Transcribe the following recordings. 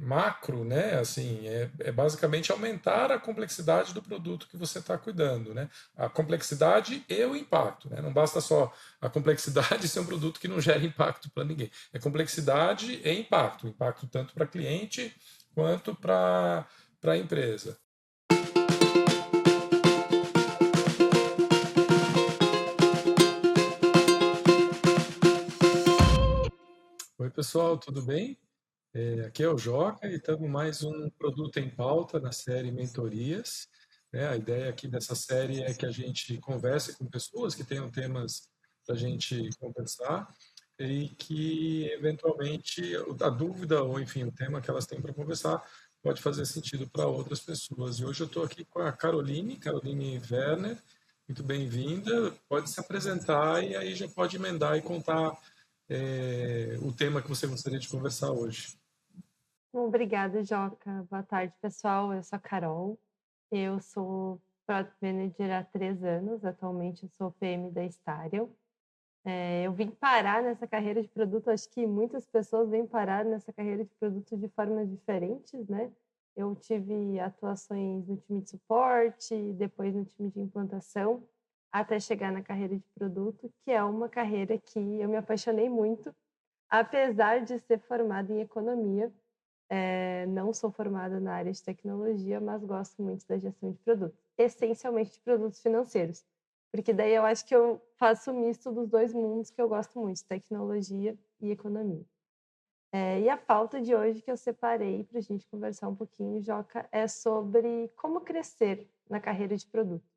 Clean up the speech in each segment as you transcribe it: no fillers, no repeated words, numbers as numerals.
macro, né? Assim, é basicamente aumentar a complexidade do produto que você está cuidando, né? A complexidade e o impacto, né? Não basta só a complexidade ser um produto que não gera impacto para ninguém. É complexidade e impacto, impacto tanto para cliente quanto para a empresa. Oi, pessoal, tudo bem? Aqui é o Joca e estamos mais um produto em pauta na série Mentorias, né? A ideia aqui dessa série é que a gente converse com pessoas que tenham temas para a gente conversar e que, eventualmente, a dúvida ou, enfim, o tema que elas têm para conversar pode fazer sentido para outras pessoas. E hoje eu estou aqui com a Caroline Werner. Muito bem-vinda. Pode se apresentar e aí já pode emendar e contar o tema que você gostaria de conversar hoje. Obrigada, Joca. Boa tarde, pessoal. Eu sou a Carol. Eu sou Product Manager há 3 anos. Atualmente, eu sou PM da Stariel. Eu vim parar nessa carreira de produto. Acho que muitas pessoas vêm parar nessa carreira de produto de formas diferentes, né? Eu tive atuações no time de suporte, depois no time de implantação, até chegar na carreira de produto, que é uma carreira que eu me apaixonei muito, apesar de ser formada em economia. Não sou formada na área de tecnologia, mas gosto muito da gestão de produtos, essencialmente de produtos financeiros, porque daí eu acho que eu faço um misto dos 2 mundos que eu gosto muito, tecnologia e economia. E a pauta de hoje que eu separei para a gente conversar um pouquinho, Joca, é sobre como crescer na carreira de produto.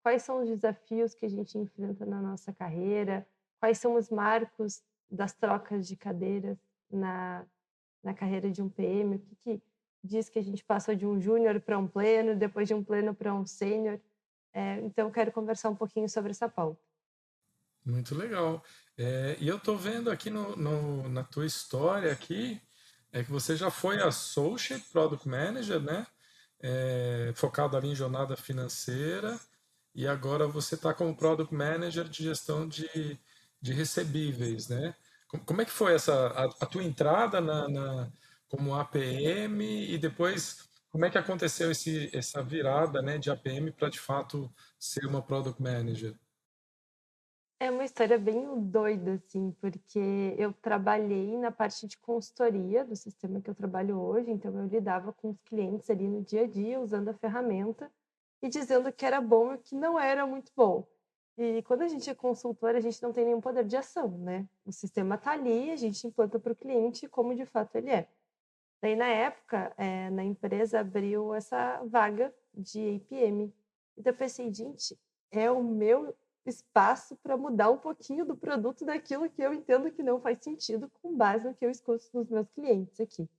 Quais são os desafios que a gente enfrenta na nossa carreira? Quais são os marcos das trocas de cadeiras na carreira de um PM? O que que diz que a gente passou de um júnior para um pleno, depois de um pleno para um sênior? Então eu quero conversar um pouquinho sobre essa pauta. Muito legal. E eu estou vendo aqui na tua história aqui, que você já foi Associate Product Manager, né? Focado ali em jornada financeira, e agora você está como Product Manager de gestão de recebíveis, né? Como é que foi a tua entrada como APM e depois como é que aconteceu essa virada, né, de APM para de fato ser uma Product Manager? É uma história bem doida, assim, porque eu trabalhei na parte de consultoria do sistema que eu trabalho hoje, então eu lidava com os clientes ali no dia a dia, usando a ferramenta e dizendo que era bom e que não era muito bom. E quando a gente é consultor, a gente não tem nenhum poder de ação, né? O sistema está ali, a gente implanta para o cliente como de fato ele é. Daí, na época, na empresa abriu essa vaga de APM. Então eu pensei: "Gente, é o meu espaço para mudar um pouquinho do produto daquilo que eu entendo que não faz sentido, com base no que eu escuto dos meus clientes aqui".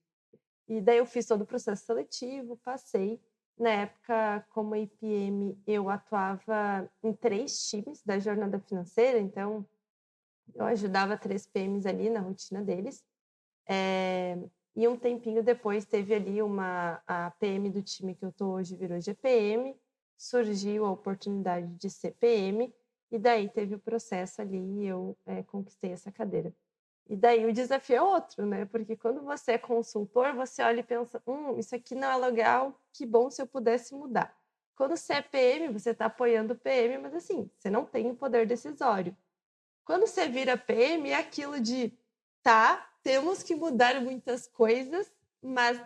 E daí eu fiz todo o processo seletivo, passei. Na época, como APM, eu atuava em 3 times da jornada financeira, então eu ajudava 3 PMs ali na rotina deles. E um tempinho depois teve ali a PM do time que eu tô hoje virou GPM, surgiu a oportunidade de ser PM, e daí teve o processo ali e eu conquistei essa cadeira. E daí o desafio é outro, né? Porque quando você é consultor, você olha e pensa: isso aqui não é legal, que bom se eu pudesse mudar". Quando você é PM, você está apoiando o PM, mas assim, você não tem o poder decisório. Quando você vira PM, é aquilo de: "Tá, temos que mudar muitas coisas, mas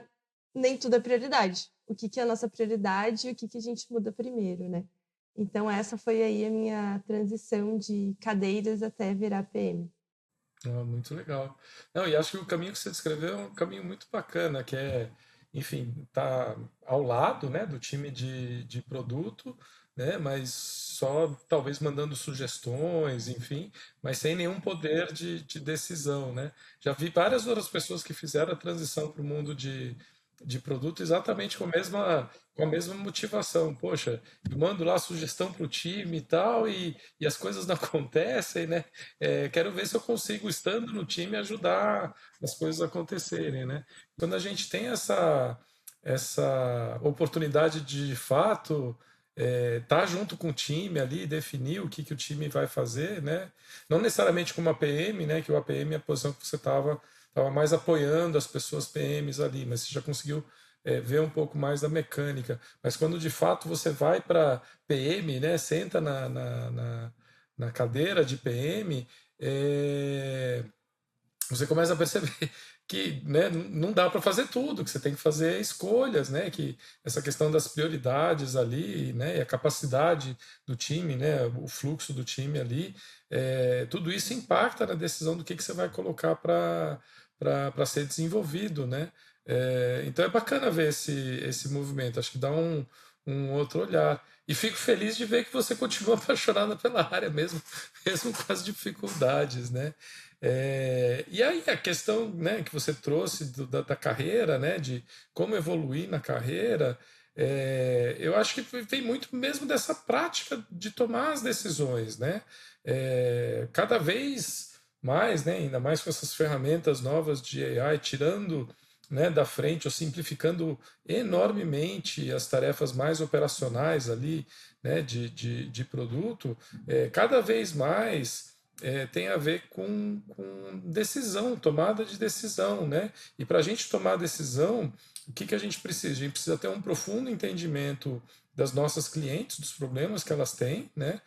nem tudo é prioridade. O que que é a nossa prioridade e o que que a gente muda primeiro, né?". Então essa foi aí a minha transição de cadeiras até virar PM. Ah, muito legal. Não, e acho que o caminho que você descreveu é um caminho muito bacana, que é, enfim, tá ao lado, né, do time de produto, né, mas só talvez mandando sugestões, enfim, mas sem nenhum poder de decisão, né? Já vi várias outras pessoas que fizeram a transição para o mundo de produto exatamente com a mesma motivação. Poxa, eu mando lá a sugestão para o time e tal, e as coisas não acontecem, né? Quero ver se eu consigo, estando no time, ajudar as coisas a acontecerem, né? Quando a gente tem essa oportunidade de fato estar junto com o time ali, definir o que o time vai fazer, né? Não necessariamente como APM, né? Que o APM é a posição que você estava estava mais apoiando as pessoas PMs ali, mas você já conseguiu ver um pouco mais da mecânica. Mas quando de fato você vai para PM, né, senta na cadeira de PM, você começa a perceber que, né, não dá para fazer tudo, que você tem que fazer escolhas, né, que essa questão das prioridades ali, né, e a capacidade do time, né, o fluxo do time ali, tudo isso impacta na decisão do que você vai colocar para ser desenvolvido, né? Então é bacana ver esse movimento, acho que dá um outro olhar. E fico feliz de ver que você continua apaixonada pela área mesmo, mesmo com as dificuldades, né? E aí a questão, né, que você trouxe da carreira, né, de como evoluir na carreira, eu acho que vem muito mesmo dessa prática de tomar as decisões, né? Cada vez mais, né, ainda mais com essas ferramentas novas de AI, tirando, né, da frente ou simplificando enormemente as tarefas mais operacionais ali, né, de produto, cada vez mais tem a ver com decisão, tomada de decisão, né? E para a gente tomar decisão, o que a gente precisa? A gente precisa ter um profundo entendimento das nossas clientes, dos problemas que elas têm, né?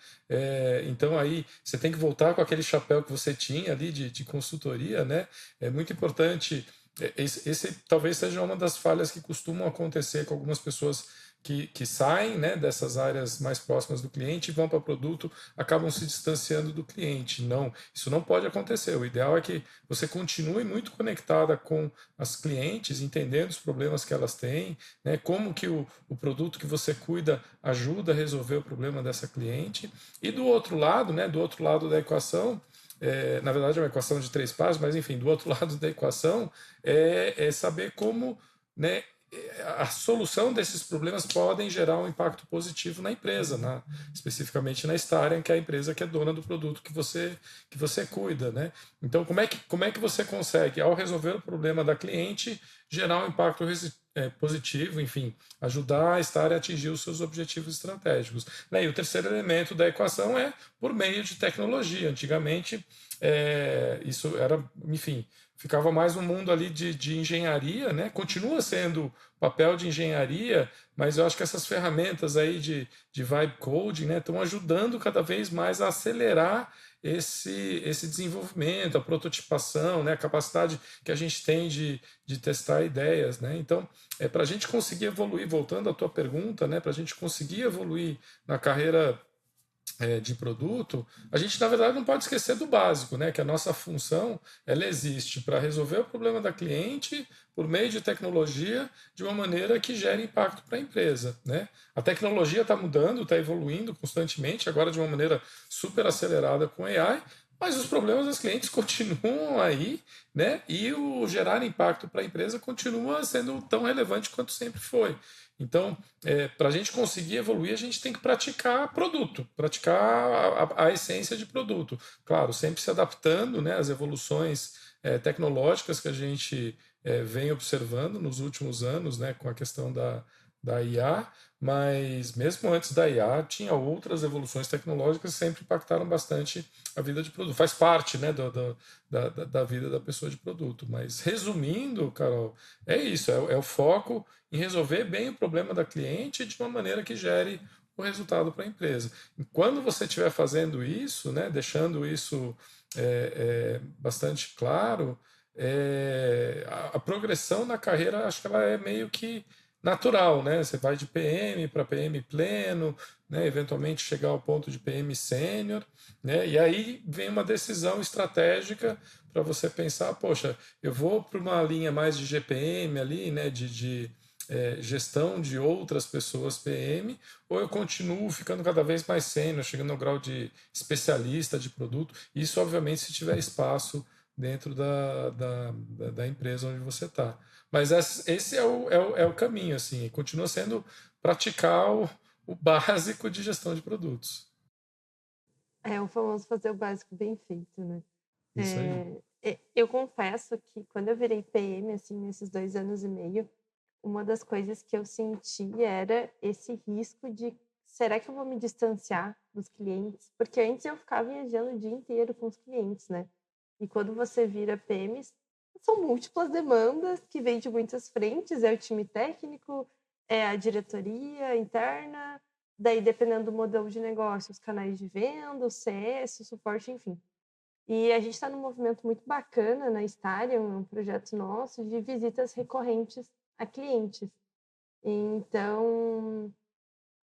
Então aí você tem que voltar com aquele chapéu que você tinha ali de consultoria, né? É muito importante. Esse talvez seja uma das falhas que costumam acontecer com algumas pessoas que saem, né, dessas áreas mais próximas do cliente e vão para produto, acabam se distanciando do cliente. Não, isso não pode acontecer. O ideal é que você continue muito conectada com as clientes, entendendo os problemas que elas têm, né, como que o produto que você cuida ajuda a resolver o problema dessa cliente. E do outro lado, né, do outro lado da equação, na verdade é uma equação de três passos, mas enfim, do outro lado da equação é saber como, né, a solução desses problemas podem gerar um impacto positivo na empresa, especificamente na Starion, que é a empresa que é dona do produto que você cuida, né? Então, como é que você consegue, ao resolver o problema da cliente, gerar um impacto positivo, enfim, ajudar a Starion a atingir os seus objetivos estratégicos, né? E o terceiro elemento da equação é por meio de tecnologia. Antigamente, isso era, enfim, ficava mais no mundo ali de engenharia, né? Continua sendo papel de engenharia, mas eu acho que essas ferramentas aí de vibe coding, né, estão ajudando cada vez mais a acelerar esse desenvolvimento, a prototipação, né, a capacidade que a gente tem de testar ideias, né? Então, para a gente conseguir evoluir, voltando à tua pergunta, né, para a gente conseguir evoluir na carreira de produto, a gente na verdade não pode esquecer do básico, né? Que a nossa função ela existe para resolver o problema da cliente por meio de tecnologia de uma maneira que gere impacto para a empresa, né? A tecnologia está mudando, está evoluindo constantemente, agora de uma maneira super acelerada com AI, mas os problemas dos clientes continuam aí, né? E o gerar impacto para a empresa continua sendo tão relevante quanto sempre foi. Então, para a gente conseguir evoluir, a gente tem que praticar produto, praticar a essência de produto. Claro, sempre se adaptando, né, às evoluções tecnológicas que a gente vem observando nos últimos anos, né, com a questão da IA, mas mesmo antes da IA, tinha outras evoluções tecnológicas que sempre impactaram bastante a vida de produto. Faz parte, né, da vida da pessoa de produto. Mas resumindo, Carol, é isso, é o foco em resolver bem o problema da cliente de uma maneira que gere o resultado para a empresa. E quando você estiver fazendo isso, né, deixando isso bastante claro, a progressão na carreira, acho que ela é meio que natural, né? Você vai de PM para PM pleno, né? Eventualmente chegar ao ponto de PM sênior, né? E aí vem uma decisão estratégica para você pensar, poxa, eu vou para uma linha mais de GPM ali, né? De gestão de outras pessoas PM, ou eu continuo ficando cada vez mais sênior, chegando ao grau de especialista de produto. Isso, obviamente, se tiver espaço dentro da empresa onde você está. Mas esse é o caminho, assim, continua sendo praticar o básico de gestão de produtos. É o famoso fazer o básico bem feito, né. Isso aí. Eu confesso que quando eu virei PM, assim, nesses 2 anos e meio, uma das coisas que eu senti era esse risco de: "Será que eu vou me distanciar dos clientes?" Porque antes eu ficava viajando o dia inteiro com os clientes, né. E quando você vira PM, São múltiplas demandas que vêm de muitas frentes, é o time técnico, é a diretoria interna, daí dependendo do modelo de negócio, os canais de venda, o CS, o suporte, enfim. E a gente está num movimento muito bacana na Staria, um projeto nosso de visitas recorrentes a clientes. Então,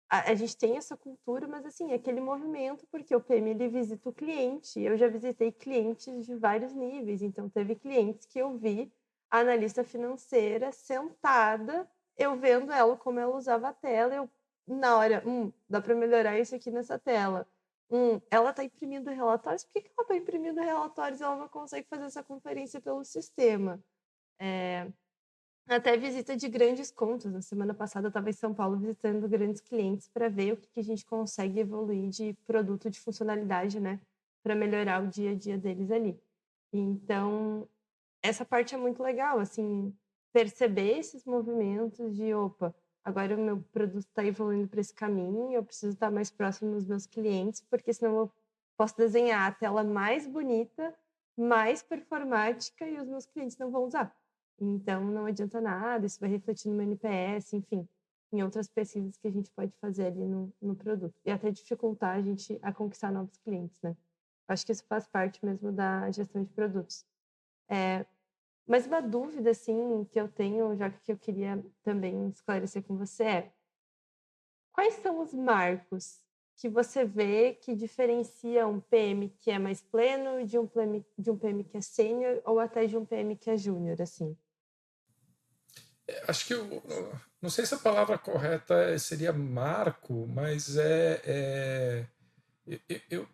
a gente tem essa cultura, mas assim, aquele movimento, porque o PM ele visita o cliente. Eu já visitei clientes de vários níveis, então teve clientes que eu vi a analista financeira sentada, eu vendo ela como ela usava a tela, eu na hora, dá para melhorar isso aqui nessa tela. Ela está imprimindo relatórios, por que ela está imprimindo relatórios e ela não consegue fazer essa conferência pelo sistema? Até visita de grandes contas. Na semana passada eu estava em São Paulo visitando grandes clientes para ver o que a gente consegue evoluir de produto, de funcionalidade, né? Para melhorar o dia a dia deles ali. Então, essa parte é muito legal, assim, perceber esses movimentos de, opa, agora o meu produto está evoluindo para esse caminho, eu preciso estar mais próximo dos meus clientes, porque senão eu posso desenhar a tela mais bonita, mais performática e os meus clientes não vão usar. Então, não adianta nada, isso vai refletir no meu NPS, enfim, em outras pesquisas que a gente pode fazer ali no produto. E até dificultar a gente a conquistar novos clientes, né? Acho que isso faz parte mesmo da gestão de produtos. Mas uma dúvida, assim, que eu tenho, já que eu queria também esclarecer com você é: quais são os marcos que você vê que diferenciam um PM que é mais pleno de um PM que é sênior ou até de um PM que é júnior, assim? Acho que não sei se a palavra correta seria marco, mas eu,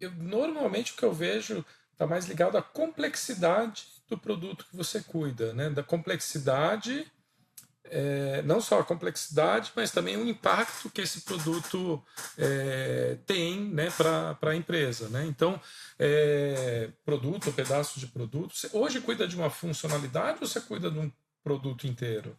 eu, normalmente o que eu vejo está mais ligado à complexidade do produto que você cuida, né? Da complexidade, não só a complexidade, mas também o impacto que esse produto tem, né, para a empresa, né? Então, produto, pedaço de produto. Você hoje cuida de uma funcionalidade ou você cuida de um produto inteiro?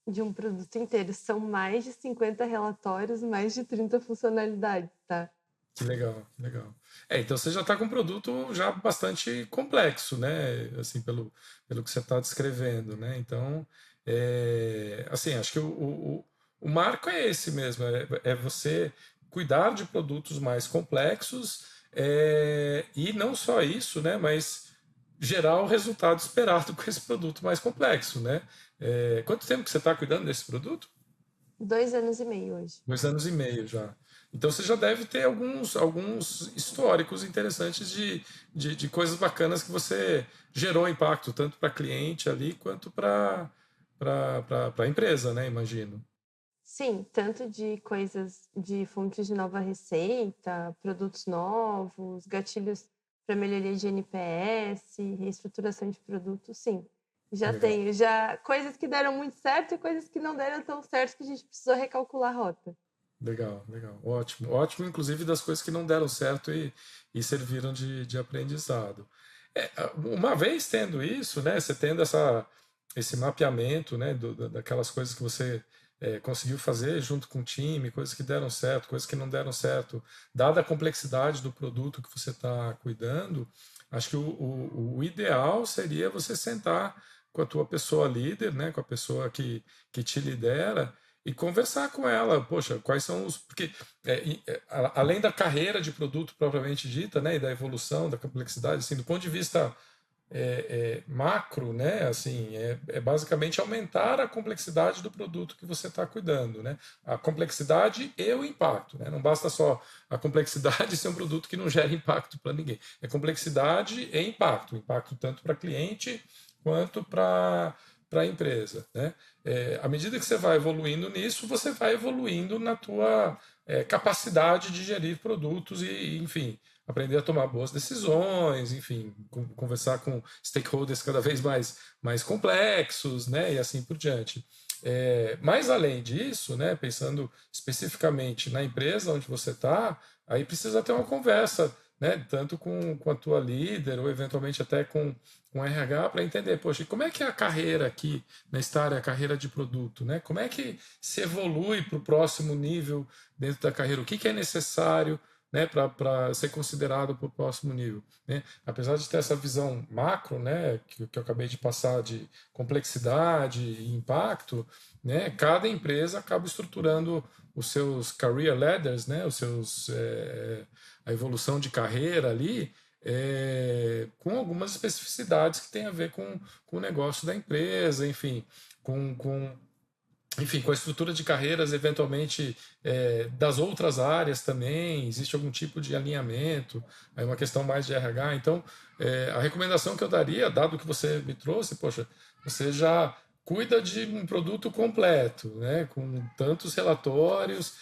De um produto inteiro. São mais de 50 relatórios, mais de 30 funcionalidades, tá? Que legal, que legal. Então você já está com um produto já bastante complexo, né? Assim, pelo que você está descrevendo, né? Então, assim, acho que o marco é esse mesmo, é você cuidar de produtos mais complexos, e não só isso, né? Mas gerar o resultado esperado com esse produto mais complexo, né? Quanto tempo que você está cuidando desse produto? 2 anos e meio hoje. 2 anos e meio já. Então você já deve ter alguns históricos interessantes de coisas bacanas que você gerou impacto, tanto para cliente ali quanto para a empresa, né? Imagino. Sim, tanto de coisas de fontes de nova receita, produtos novos, gatilhos para melhoria de NPS, reestruturação de produtos, sim. Já Legal, tenho, já coisas que deram muito certo e coisas que não deram tão certo que a gente precisou recalcular a rota. legal, legal. Ótimo, ótimo, inclusive das coisas que não deram certo e serviram de aprendizado. Uma vez tendo isso, né? Você tendo esse mapeamento, né? Daquelas coisas que você conseguiu fazer junto com o time, coisas que deram certo, coisas que não deram certo, dada a complexidade do produto que você está cuidando, acho que o ideal seria você sentar com a tua pessoa líder, né? Com a pessoa que te lidera e conversar com ela, poxa, quais são os. Porque, além da carreira de produto propriamente dita, né, e da evolução, da complexidade, assim, do ponto de vista macro, né, assim, basicamente aumentar a complexidade do produto que você está cuidando, né, a complexidade e o impacto, né, não basta só a complexidade ser um produto que não gera impacto para ninguém, é complexidade e impacto tanto para cliente quanto para a empresa, né? À medida que você vai evoluindo nisso, você vai evoluindo na tua capacidade de gerir produtos e, enfim, aprender a tomar boas decisões, enfim, conversar com stakeholders cada vez mais complexos, né? E assim por diante. Mas além disso, né, pensando especificamente na empresa onde você está, aí precisa ter uma conversa, né, tanto com a tua líder ou eventualmente até com RH para entender, poxa, como é que é a carreira aqui nesta área, a carreira de produto, né? Como é que se evolui para o próximo nível dentro da carreira? O que é necessário né, para ser considerado para o próximo nível, né? Apesar de ter essa visão macro, né, que eu acabei de passar de complexidade e impacto, né, cada empresa acaba estruturando os seus career ladders, né, os seus a evolução de carreira ali, com algumas especificidades que têm a ver com o negócio da empresa, enfim, com enfim, com a estrutura de carreiras, eventualmente, das outras áreas também, existe algum tipo de alinhamento, é uma questão mais de RH. Então, a recomendação que eu daria, dado que você me trouxe, poxa, você já cuida de um produto completo, né, com tantos relatórios,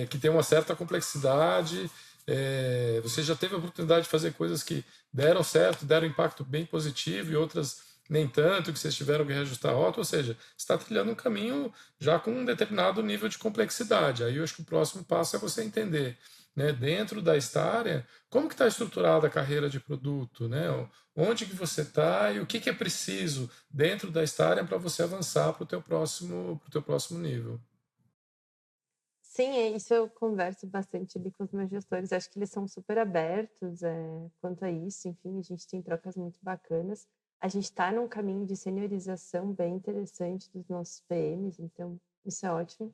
que tem uma certa complexidade, você já teve a oportunidade de fazer coisas que deram certo, deram impacto bem positivo e outras nem tanto, que vocês tiveram que reajustar a rota, ou seja, está trilhando um caminho já com um determinado nível de complexidade. Aí eu acho que o próximo passo é você entender, né, dentro da área, como que está estruturada a carreira de produto, né, onde que você está e o que, que é preciso dentro da área para você avançar para o teu próximo nível. Sim, é isso, eu converso bastante ali com os meus gestores, acho que eles são super abertos, quanto a isso, enfim, a gente tem trocas muito bacanas. A gente está num caminho de seniorização bem interessante dos nossos PMs, então isso é ótimo.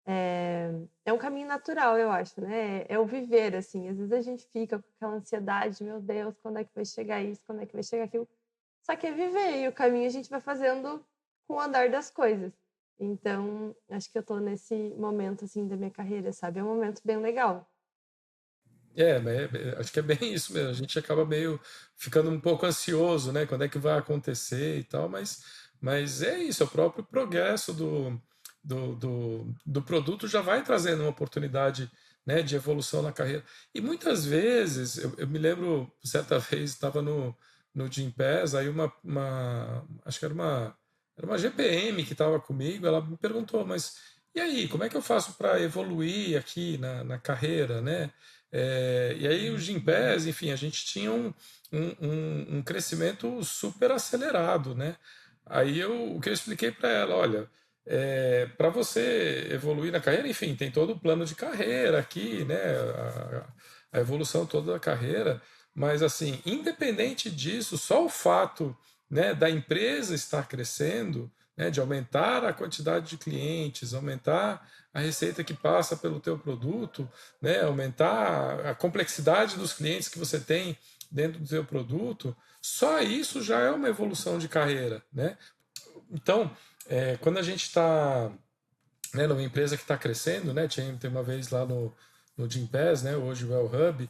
É um caminho natural, eu acho, né? É o viver, assim. Às vezes a gente fica com aquela ansiedade, meu Deus, quando é que vai chegar isso? Quando é que vai chegar aquilo? Só que é viver, e o caminho a gente vai fazendo com o andar das coisas. Então, acho que eu tô nesse momento, assim, da minha carreira, sabe? É um momento bem legal. Acho que é bem isso mesmo. A gente acaba meio ficando um pouco ansioso, né? Quando é que vai acontecer e tal, mas é isso, é o próprio progresso do produto já vai trazendo uma oportunidade, né, de evolução na carreira. E muitas vezes, eu me lembro, certa vez, estava no Gympass, aí acho que era uma GPM que estava comigo, ela me perguntou, mas e aí, como é que eu faço para evoluir aqui na carreira, né? E aí o Gympass, enfim, a gente tinha um crescimento super acelerado, né? Aí o que eu expliquei para ela, olha, para você evoluir na carreira, enfim, tem todo o plano de carreira aqui, né? A evolução toda da carreira, mas assim, independente disso, só o fato, né, da empresa estar crescendo, né, de aumentar a quantidade de clientes, aumentar a receita que passa pelo teu produto, né, aumentar a complexidade dos clientes que você tem dentro do teu produto, só isso já é uma evolução de carreira, né? Então, quando a gente está, né, numa empresa que está crescendo, né, tem uma vez lá no Gympass, né, hoje o Well Hub,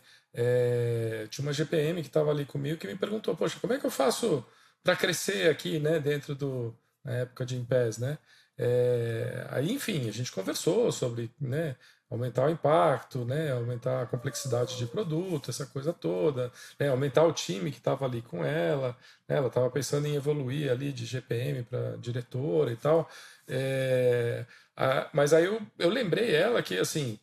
tinha uma GPM que estava ali comigo que me perguntou, poxa, como é que eu faço para crescer aqui, né, dentro na época de Gympass, né? Aí, enfim, a gente conversou sobre, né, aumentar o impacto, né, aumentar a complexidade de produto, essa coisa toda, né, aumentar o time que estava ali com ela, né, ela estava pensando em evoluir ali de GPM para diretora e tal. Mas aí eu lembrei ela que, assim,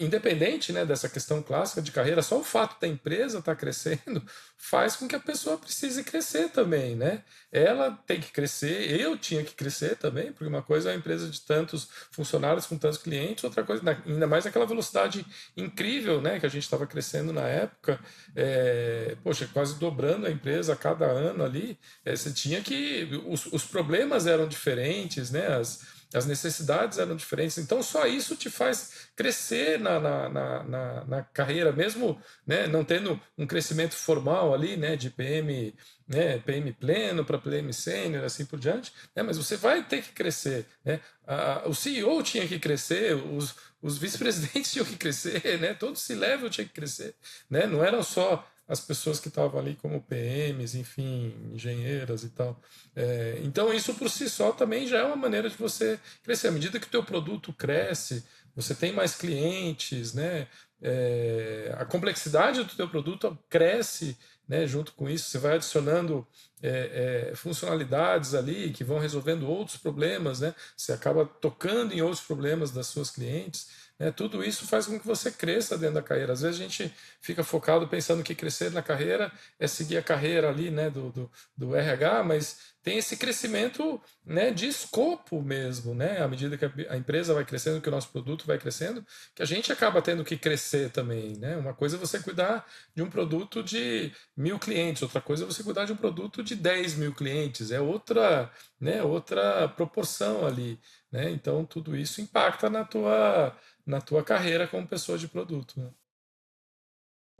independente, né, dessa questão clássica de carreira, só o fato da empresa estar crescendo faz com que a pessoa precise crescer também, né? Ela tem que crescer, eu tinha que crescer também, porque uma coisa é uma empresa de tantos funcionários com tantos clientes, outra coisa, ainda mais aquela velocidade incrível, né, que a gente estava crescendo na época, poxa, quase dobrando a empresa a cada ano ali, você tinha que, os problemas eram diferentes, né, as necessidades eram diferentes, então só isso te faz crescer na carreira, mesmo, né, não tendo um crescimento formal ali, né, de PM, né, PM pleno para PM sênior, assim por diante, né, mas você vai ter que crescer, né? O CEO tinha que crescer, os vice-presidentes tinham que crescer, né? Todo C-level tinha que crescer, né? Não eram só as pessoas que estavam ali como PMs, enfim, engenheiras e tal. Então isso por si só também já é uma maneira de você crescer. À medida que o teu produto cresce, você tem mais clientes, né? A complexidade do teu produto cresce, né? Junto com isso, você vai adicionando funcionalidades ali que vão resolvendo outros problemas, né? Você acaba tocando em outros problemas das suas clientes. né? Tudo isso faz com que você cresça dentro da carreira. Às vezes a gente fica focado pensando que crescer na carreira é seguir a carreira ali, né, do RH, mas tem esse crescimento, né, de escopo mesmo, né? À medida que a empresa vai crescendo, que o nosso produto vai crescendo, que a gente acaba tendo que crescer também, né? Uma coisa é você cuidar de um produto de 1.000 clientes, outra coisa é você cuidar de um produto de 10.000 clientes, é outra, né, outra proporção ali, né? Então tudo isso impacta na tua carreira como pessoa de produto, né?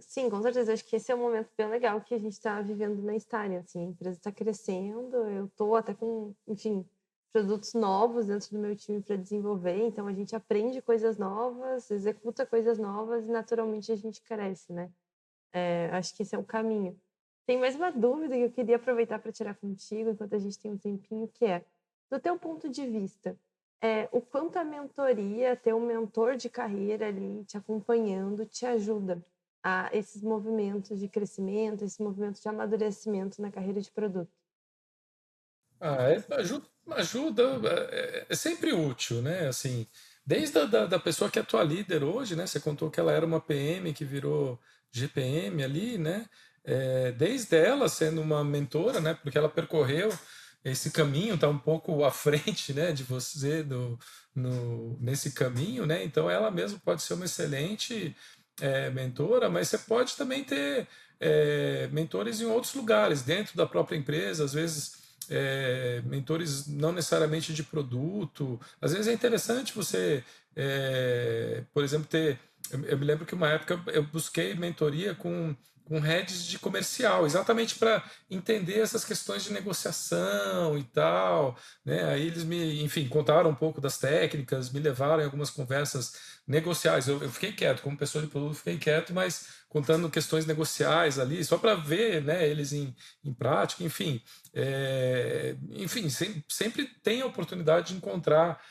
Sim, com certeza. Acho que esse é um momento bem legal que a gente está vivendo na Stine, assim, a empresa está crescendo, eu estou até com, enfim, produtos novos dentro do meu time para desenvolver, então a gente aprende coisas novas, executa coisas novas e naturalmente a gente cresce, né? Acho que esse é o caminho. Tem mais uma dúvida que eu queria aproveitar para tirar contigo, enquanto a gente tem um tempinho, que é, do teu ponto de vista, o quanto a mentoria, ter um mentor de carreira ali te acompanhando, te ajuda a esses movimentos de crescimento, esses movimentos de amadurecimento na carreira de produto? Ajuda, é sempre útil, né? Assim, desde da pessoa que é tua líder hoje, né? Você contou que ela era uma PM que virou GPM ali, né? Desde ela sendo uma mentora, né? Porque ela percorreu esse caminho, está um pouco à frente, né? De você nesse caminho, né? Então ela mesma pode ser uma excelente mentora, mas você pode também ter mentores em outros lugares, dentro da própria empresa, às vezes mentores não necessariamente de produto. Às vezes é interessante você, por exemplo, ter. Eu me lembro que uma época eu busquei mentoria com heads de comercial, exatamente para entender essas questões de negociação e tal, né? Aí eles enfim, contaram um pouco das técnicas, me levaram em algumas conversas negociais. Eu fiquei quieto, como pessoa de produto, fiquei quieto, mas contando questões negociais ali, só para ver, né, eles em prática, enfim. Enfim, sempre tem a oportunidade de encontrar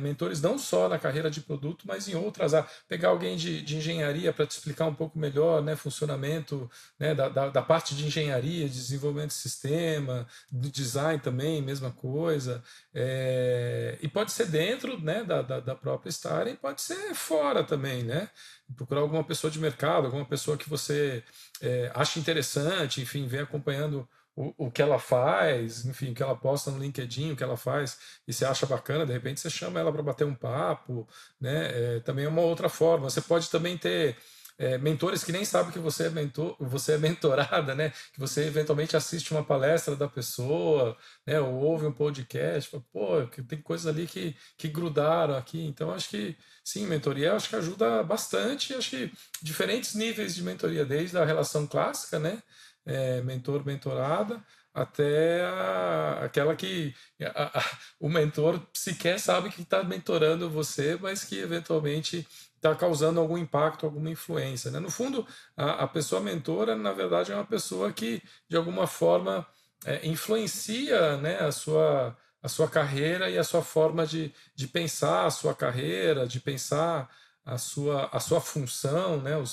mentores não só na carreira de produto, mas em outras. Pegar alguém de engenharia para te explicar um pouco melhor, né, funcionamento, né, da parte de engenharia, de desenvolvimento de sistema, do design também, mesma coisa. E pode ser dentro, né, da própria área e pode ser fora também, né? Procurar alguma pessoa de mercado, alguma pessoa que você acha interessante, enfim, vem acompanhando o que ela faz, enfim, o que ela posta no LinkedIn, o que ela faz, e você acha bacana, de repente você chama ela para bater um papo, né? Também é uma outra forma. Você pode também ter mentores que nem sabem que você é mentor, você é mentorada, né? Que você eventualmente assiste uma palestra da pessoa, né? Ou ouve um podcast, fala, pô, que tem coisas ali que grudaram aqui. Então acho que sim, mentoria acho que ajuda bastante. Acho que diferentes níveis de mentoria, desde a relação clássica, né? Mentor-mentorada, até aquela que o mentor sequer sabe que está mentorando você, mas que eventualmente está causando algum impacto, alguma influência, né? No fundo, a pessoa mentora, na verdade, é uma pessoa que, de alguma forma, influencia, né, a sua carreira e a sua forma de pensar a sua carreira, de pensar a sua função, né, o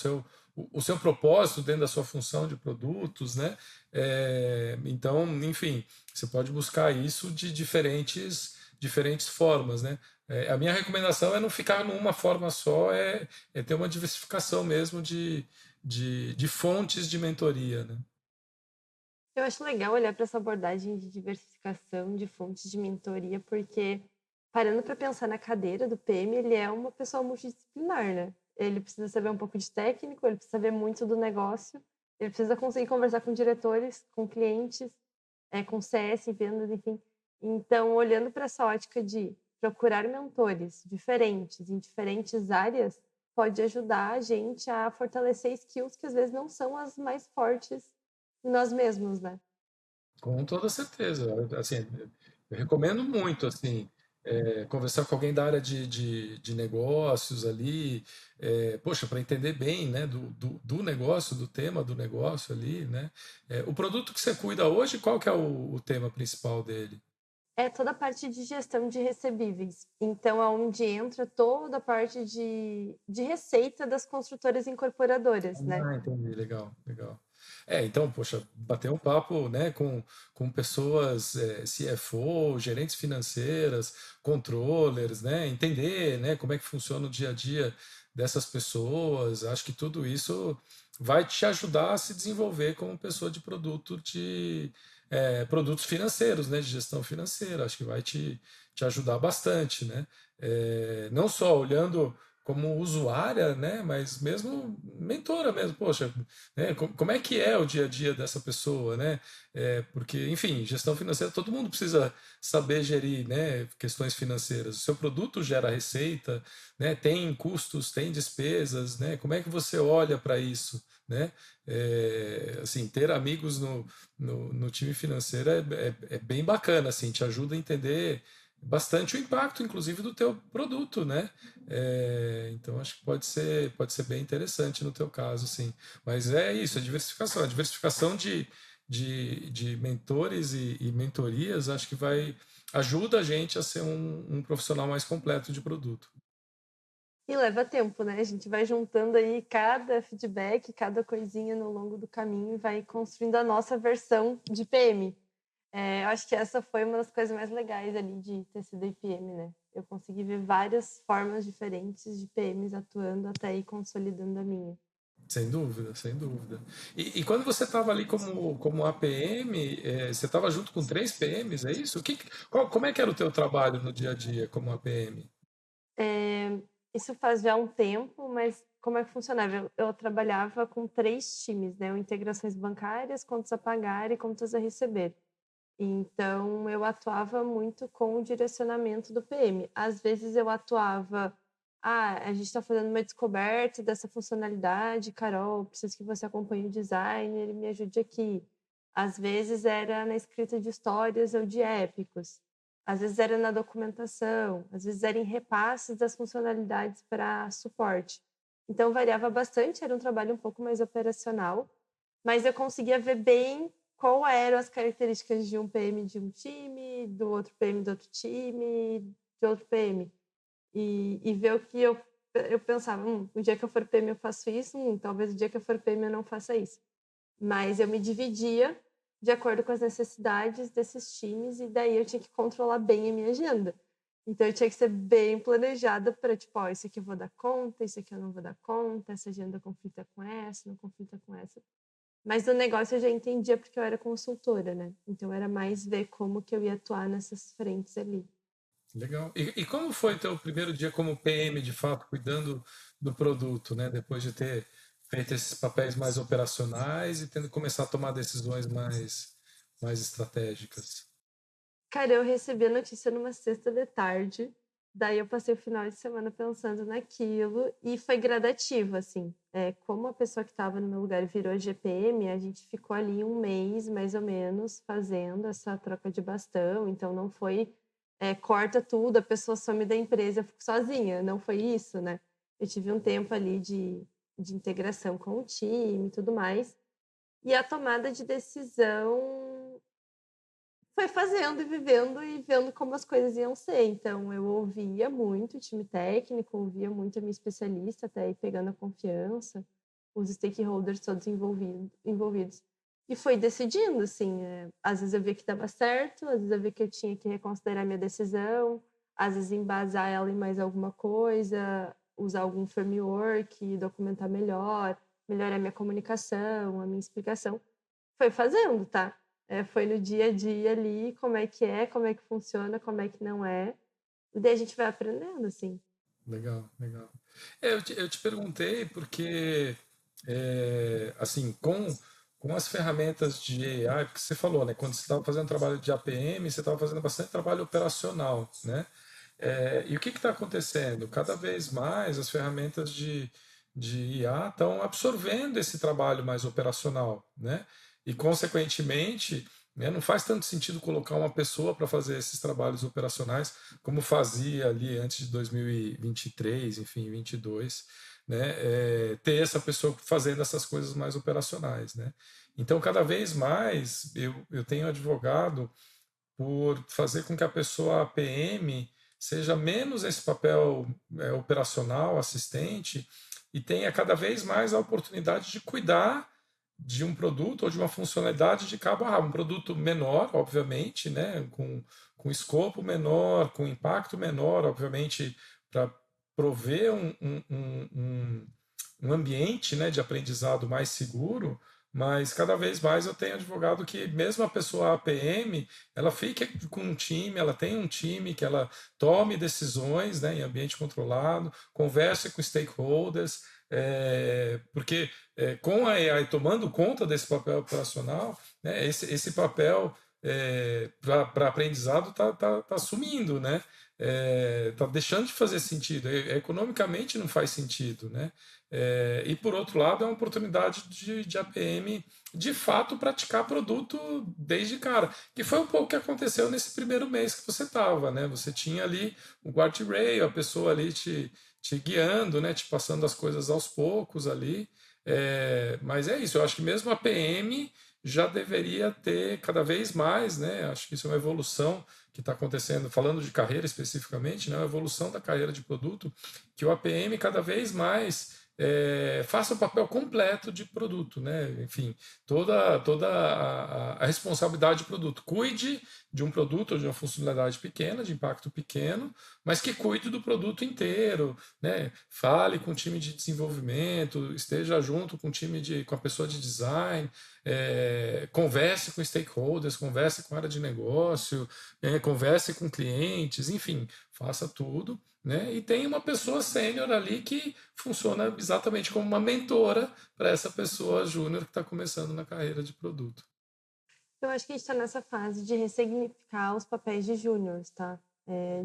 seu propósito dentro da sua função de produtos, né? Então, enfim, você pode buscar isso de diferentes formas, né? A minha recomendação é não ficar numa forma só, é ter uma diversificação mesmo de fontes de mentoria, né? Eu acho legal olhar para essa abordagem de diversificação de fontes de mentoria, porque parando para pensar na cadeira do PM, ele é uma pessoa multidisciplinar, né? Ele precisa saber um pouco de técnico, ele precisa saber muito do negócio, ele precisa conseguir conversar com diretores, com clientes, com CS, vendas, enfim. Então, olhando para essa ótica de procurar mentores diferentes em diferentes áreas, pode ajudar a gente a fortalecer skills que às vezes não são as mais fortes em nós mesmos, né? Com toda certeza. Assim, eu recomendo muito, assim, conversar com alguém da área de negócios ali, poxa, para entender bem, né, do negócio, do tema do negócio ali, né? O produto que você cuida hoje, qual que é o tema principal dele? É toda a parte de gestão de recebíveis. Então, é onde entra toda a parte de receita das construtoras incorporadoras, né? Ah, entendi, legal, legal. Então, poxa, bater um papo, né, com pessoas, CFO, gerentes financeiras, controllers, né, entender, né, como é que funciona o dia a dia dessas pessoas. Acho que tudo isso vai te ajudar a se desenvolver como pessoa de produto de produtos financeiros, né, de gestão financeira. Acho que vai te ajudar bastante, né? Não só olhando como usuária, né, mas mesmo mentora mesmo, poxa, né? Como é que é o dia a dia dessa pessoa, né? Porque, enfim, gestão financeira, todo mundo precisa saber gerir, né, questões financeiras. O seu produto gera receita, né? Tem custos, tem despesas, né? Como é que você olha para isso, né? Assim, ter amigos no time financeiro é bem bacana, assim, te ajuda a entender bastante o impacto, inclusive, do teu produto, né? Então acho que pode ser bem interessante no teu caso, sim. Mas é isso, a diversificação de mentores e mentorias, acho que ajuda a gente a ser um profissional mais completo de produto. E leva tempo, né? A gente vai juntando aí cada feedback, cada coisinha no longo do caminho e vai construindo a nossa versão de PM. Eu acho que essa foi uma das coisas mais legais ali de ter sido IPM, né? Eu consegui ver várias formas diferentes de PMs atuando até ir consolidando a minha. Sem dúvida, sem dúvida. E quando você estava ali como APM, você estava junto com 3 PMs, é isso? Como é que era o teu trabalho no dia a dia como APM? Isso faz já um tempo, mas como é que funcionava? Eu trabalhava com 3 times, né? Integrações bancárias, contas a pagar e contas a receber. Então, eu atuava muito com o direcionamento do PM. Às vezes eu atuava, a gente está fazendo uma descoberta dessa funcionalidade, Carol, preciso que você acompanhe o designer e me ajude aqui. Às vezes era na escrita de histórias ou de épicos. Às vezes era na documentação, às vezes era em repasses das funcionalidades para suporte. Então variava bastante, era um trabalho um pouco mais operacional, mas eu conseguia ver bem qual eram as características de um PM de um time, do outro PM do outro time, de outro PM. E ver o que eu pensava, o dia que eu for PM eu faço isso, talvez o dia que eu for PM eu não faça isso. Mas eu me dividia de acordo com as necessidades desses times e daí eu tinha que controlar bem a minha agenda. Então eu tinha que ser bem planejada para, tipo, ó, isso aqui eu vou dar conta, isso aqui eu não vou dar conta, essa agenda conflita com essa, não conflita com essa. Mas o negócio eu já entendia porque eu era consultora, né? Então era mais ver como que eu ia atuar nessas frentes ali. Legal. E como foi teu primeiro dia como PM, de fato, cuidando do produto, né? Depois de ter feito esses papéis mais operacionais e tendo que começar a tomar decisões mais estratégicas. Cara, eu recebi a notícia numa sexta de tarde, daí eu passei o final de semana pensando naquilo e foi gradativo, assim. Como a pessoa que estava no meu lugar virou GPM, a gente ficou ali um mês, mais ou menos, fazendo essa troca de bastão, então não foi corta tudo, a pessoa some da empresa, eu fico sozinha, não foi isso, né? Eu tive um tempo ali de integração com o time e tudo mais, e a tomada de decisão foi fazendo e vivendo e vendo como as coisas iam ser. Então, eu ouvia muito o time técnico, ouvia muito a minha especialista, até ir pegando a confiança, os stakeholders todos envolvidos. E foi decidindo, assim, às vezes eu via que dava certo, às vezes eu via que eu tinha que reconsiderar minha decisão, às vezes embasar ela em mais alguma coisa, usar algum framework, documentar melhor, melhorar a minha comunicação, a minha explicação. Foi fazendo, tá? Foi no dia a dia ali, como é que funciona, como é que não é. E daí a gente vai aprendendo, assim. Legal, legal. Eu te perguntei porque, assim, com as ferramentas de AI, porque você falou, né? Quando você estava fazendo trabalho de APM, você estava fazendo bastante trabalho operacional, né? E o que está acontecendo? Cada vez mais as ferramentas de IA estão absorvendo esse trabalho mais operacional, né? E, consequentemente, né, não faz tanto sentido colocar uma pessoa para fazer esses trabalhos operacionais como fazia ali antes de 2023, enfim, 22, né? Ter essa pessoa fazendo essas coisas mais operacionais, né? Então, cada vez mais eu tenho advogado por fazer com que a pessoa PM seja menos esse papel operacional, assistente, e tenha cada vez mais a oportunidade de cuidar de um produto ou de uma funcionalidade de cabo a rabo. Um produto menor, obviamente, né, com escopo menor, com impacto menor, obviamente, para prover um ambiente, né, de aprendizado mais seguro, mas cada vez mais eu tenho advogado que mesmo a pessoa APM, ela fique com um time, ela tem um time que ela tome decisões, né, em ambiente controlado, converse com stakeholders, porque com a AI tomando conta desse papel operacional, né, esse papel para aprendizado tá sumindo, né? Tá deixando de fazer sentido. Economicamente não faz sentido, né? E por outro lado é uma oportunidade de APM de fato praticar produto desde cara, que foi um pouco o que aconteceu nesse primeiro mês que você estava, né? Você tinha ali o guardrail, a pessoa ali te guiando, né? Te passando as coisas aos poucos ali. Mas é isso, eu acho que mesmo a PM já deveria ter cada vez mais, né? Acho que isso é uma evolução que está acontecendo, falando de carreira especificamente, né? Uma evolução da carreira de produto, que o APM cada vez mais faça o papel completo de produto, né? Enfim, toda a responsabilidade de produto. Cuide de um produto ou de uma funcionalidade pequena, de impacto pequeno, mas que cuide do produto inteiro, né? Fale com o time de desenvolvimento, esteja junto com o com a pessoa de design, converse com stakeholders, converse com a área de negócio, converse com clientes, enfim, faça tudo, né? E tem uma pessoa sênior ali que funciona exatamente como uma mentora para essa pessoa júnior que está começando na carreira de produto. Eu acho que a gente está nessa fase de ressignificar os papéis de júniores, tá?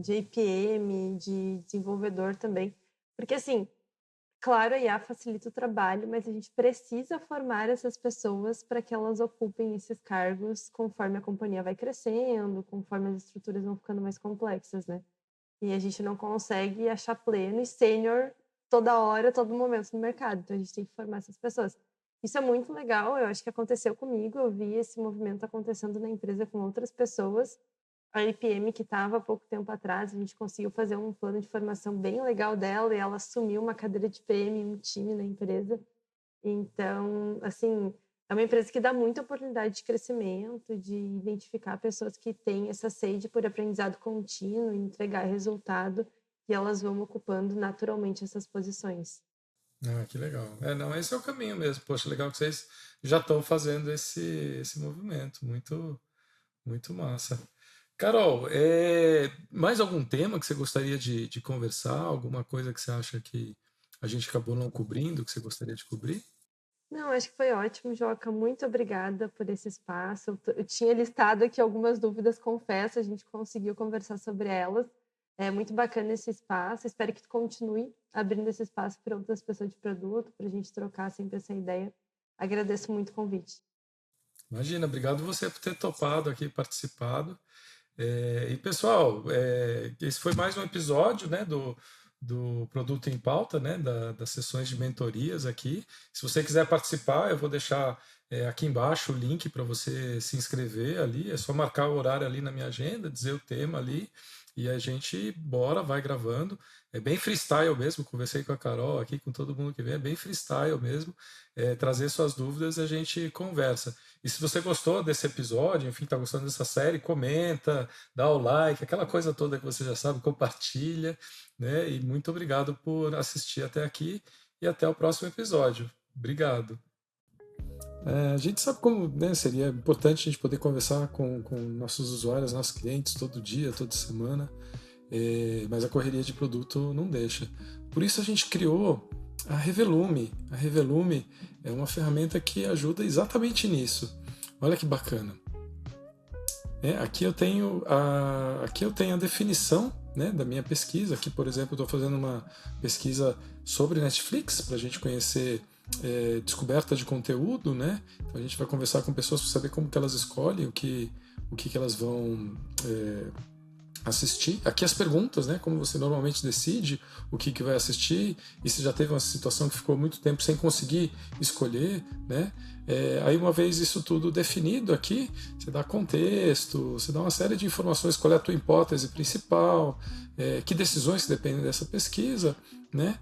De APM, de desenvolvedor também. Porque, assim, claro, a IA facilita o trabalho, mas a gente precisa formar essas pessoas para que elas ocupem esses cargos conforme a companhia vai crescendo, conforme as estruturas vão ficando mais complexas, né? E a gente não consegue achar pleno e sênior toda hora, todo momento no mercado. Então a gente tem que formar essas pessoas. Isso é muito legal, eu acho que aconteceu comigo, eu vi esse movimento acontecendo na empresa com outras pessoas. A IPM, que estava há pouco tempo atrás, a gente conseguiu fazer um plano de formação bem legal dela e ela assumiu uma cadeira de PM em um time na empresa. Então, assim, é uma empresa que dá muita oportunidade de crescimento, de identificar pessoas que têm essa sede por aprendizado contínuo e entregar resultado, e elas vão ocupando naturalmente essas posições. Ah, que legal. Não, esse é o caminho mesmo. Poxa, legal que vocês já estão fazendo esse movimento. Muito, muito massa. Carol, mais algum tema que você gostaria de conversar? Alguma coisa que você acha que a gente acabou não cobrindo, que você gostaria de cobrir? Não, acho que foi ótimo, Joca. Muito obrigada por esse espaço. Eu tinha listado aqui algumas dúvidas, confesso, a gente conseguiu conversar sobre elas. É muito bacana esse espaço. Espero que tu continue abrindo esse espaço para outras pessoas de produto, para a gente trocar sempre essa ideia. Agradeço muito o convite. Imagina, obrigado você por ter topado aqui, participado. E pessoal, esse foi mais um episódio, né, do Produto em Pauta, né, das sessões de mentorias aqui. Se você quiser participar, eu vou deixar aqui embaixo o link para você se inscrever ali. É só marcar o horário ali na minha agenda, dizer o tema ali e a gente bora, vai gravando. É bem freestyle mesmo. Conversei com a Carol aqui, com todo mundo que vem, é bem freestyle mesmo. Trazer suas dúvidas, a gente conversa. E se você gostou desse episódio, enfim, está gostando dessa série, comenta, dá o like, aquela coisa toda que você já sabe, compartilha, né? E muito obrigado por assistir até aqui e até o próximo episódio. Obrigado. A gente sabe como, né, seria importante a gente poder conversar com nossos usuários, nossos clientes, todo dia, toda semana, mas a correria de produto não deixa. Por isso a gente criou a Revelume. A Revelume é uma ferramenta que ajuda exatamente nisso. Olha que bacana. Aqui eu tenho a definição, né, da minha pesquisa. Aqui, por exemplo, eu estou fazendo uma pesquisa sobre Netflix para a gente conhecer descoberta de conteúdo, né? Então a gente vai conversar com pessoas para saber como que elas escolhem, o que elas vão assistir. Aqui as perguntas, né? Como você normalmente decide o que vai assistir, e se já teve uma situação que ficou muito tempo sem conseguir escolher, né? Aí uma vez isso tudo definido aqui, você dá contexto, você dá uma série de informações, qual é a tua hipótese principal, que decisões dependem dessa pesquisa, né?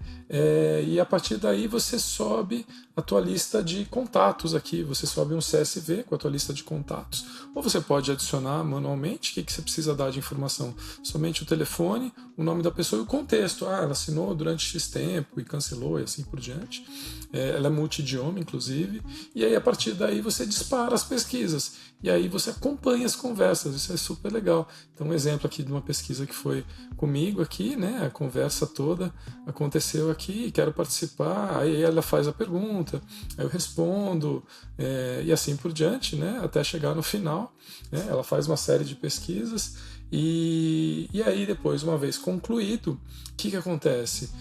E a partir daí você sobe a tua lista de contatos aqui, você sobe um CSV com a tua lista de contatos. Ou você pode adicionar manualmente, o que você precisa dar de informação? Somente o telefone, o nome da pessoa e o contexto. Ela assinou durante X tempo e cancelou e assim por diante. Ela é multi-idioma, inclusive. E aí, a partir daí, você dispara as pesquisas. E aí você acompanha as conversas. Isso é super legal. Então, um exemplo aqui de uma pesquisa que foi comigo aqui, né? A conversa toda aconteceu aqui, quero participar. Aí ela faz a pergunta, aí eu respondo, e assim por diante, né? Até chegar no final. Né? Ela faz uma série de pesquisas. E aí, depois, uma vez concluído, o que acontece?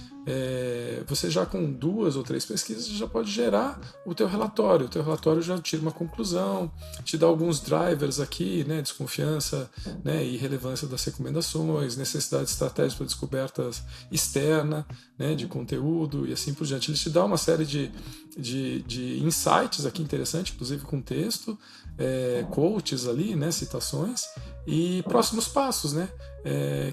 Você já com 2 ou 3 pesquisas já pode gerar o teu relatório. O teu relatório já tira uma conclusão, te dá alguns drivers aqui, né, desconfiança, né, e relevância das recomendações, necessidade de estratégias para descobertas externa, né, de conteúdo e assim por diante. Ele te dá uma série de insights aqui interessante, inclusive com texto, quotes ali, né, citações e próximos passos, né?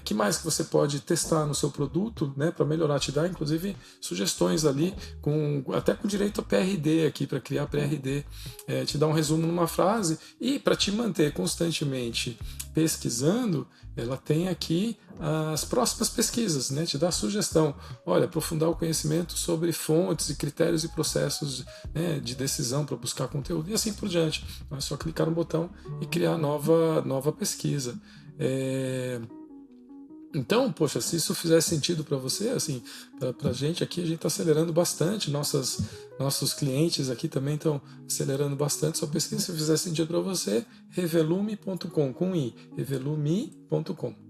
Que mais que você pode testar no seu produto, né, para melhorar, te dar inclusive sugestões ali, até com direito a PRD aqui, para criar PRD, te dá um resumo numa frase, e para te manter constantemente pesquisando, ela tem aqui as próximas pesquisas, né, te dá sugestão, olha, aprofundar o conhecimento sobre fontes e critérios e processos, né, de decisão para buscar conteúdo, e assim por diante. Então é só clicar no botão e criar nova pesquisa. Então, poxa, se isso fizer sentido para você, assim, para a gente aqui, a gente está acelerando bastante, nossos clientes aqui também estão acelerando bastante sua pesquisa. Se fizer sentido para você, revelume.com, com i, revelume.com.